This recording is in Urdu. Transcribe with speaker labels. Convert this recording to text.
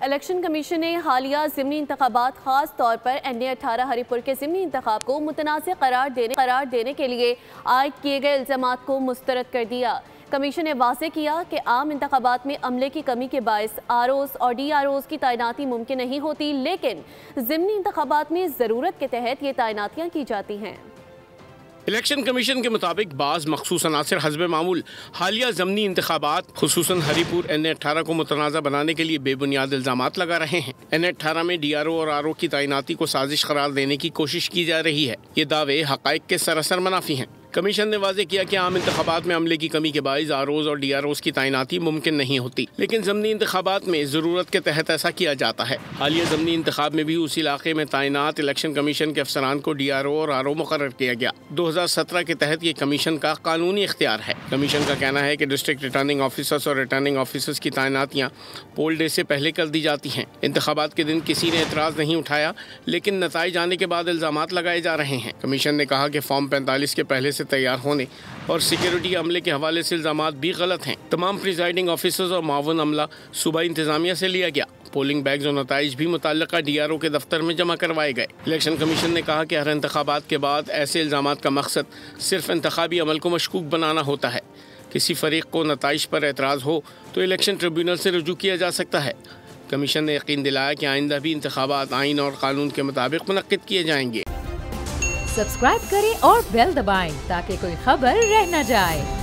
Speaker 1: الیکشن کمیشن نے حالیہ ضمنی انتخابات خاص طور پر NA18 ہری پور کے ضمنی انتخاب کو متنازع قرار دینے کے لیے عائد کیے گئے الزامات کو مسترد کر دیا۔ کمیشن نے واضح کیا کہ عام انتخابات میں عملے کی کمی کے باعث ROs اور DROs کی تعیناتی ممکن نہیں ہوتی، لیکن ضمنی انتخابات میں ضرورت کے تحت یہ تعیناتیاں کی جاتی ہیں۔
Speaker 2: الیکشن کمیشن کے مطابق بعض مخصوص عناصر حسب معمول حالیہ ضمنی انتخابات خصوصاً ہری پور NA18 کو متنازع بنانے کے لیے بے بنیاد الزامات لگا رہے ہیں۔ NA18 میں DRO اور RO کی تعیناتی کو سازش قرار دینے کی کوشش کی جا رہی ہے۔ یہ دعوے حقائق کے سراسر منافی ہیں۔ کمیشن نے واضح کیا کہ عام انتخابات میں عملے کی کمی کے باعث ROs اور DROs کی تعیناتی ممکن نہیں ہوتی، لیکن ضمنی انتخابات میں ضرورت کے تحت ایسا کیا جاتا ہے۔ حالیہ ضمنی انتخاب میں بھی اس علاقے میں تعینات الیکشن کمیشن کے افسران کو DRO اور RO مقرر کیا گیا۔ 2017 کے تحت یہ کمیشن کا قانونی اختیار ہے۔ کمیشن کا کہنا ہے کہ ڈسٹرکٹ ریٹرننگ آفیسرز اور ریٹرننگ آفیسرز کی تعیناتیاں پول ڈے سے پہلے کر دی جاتی ہیں۔ انتخابات کے دن کسی نے اعتراض نہیں اٹھایا، لیکن نتائج آنے کے بعد الزامات لگائے جا رہے ہیں۔ کمیشن نے کہا کہ فارم 45 کے پہلے سے تیار ہونے اور سیکیورٹی عملے کے حوالے سے الزامات بھی غلط ہیں۔ تمام پریزائڈنگ آفیسرز اور معاون عملہ صوبائی انتظامیہ سے لیا گیا۔ پولنگ بیگز اور نتائج بھی متعلقہ DRO کے دفتر میں جمع کروائے گئے۔ الیکشن کمیشن نے کہا کہ ہر انتخابات کے بعد ایسے الزامات کا مقصد صرف انتخابی عمل کو مشکوک بنانا ہوتا ہے۔ کسی فریق کو نتائج پر اعتراض ہو تو الیکشن ٹریبیونل سے رجوع کیا جا سکتا ہے۔ کمیشن نے یقین دلایا کہ آئندہ بھی انتخابات آئین اور قانون کے مطابق منعقد کیے جائیں گے۔
Speaker 3: سبسکرائب کریں اور بیل دبائیں تاکہ کوئی خبر رہ نہ جائے۔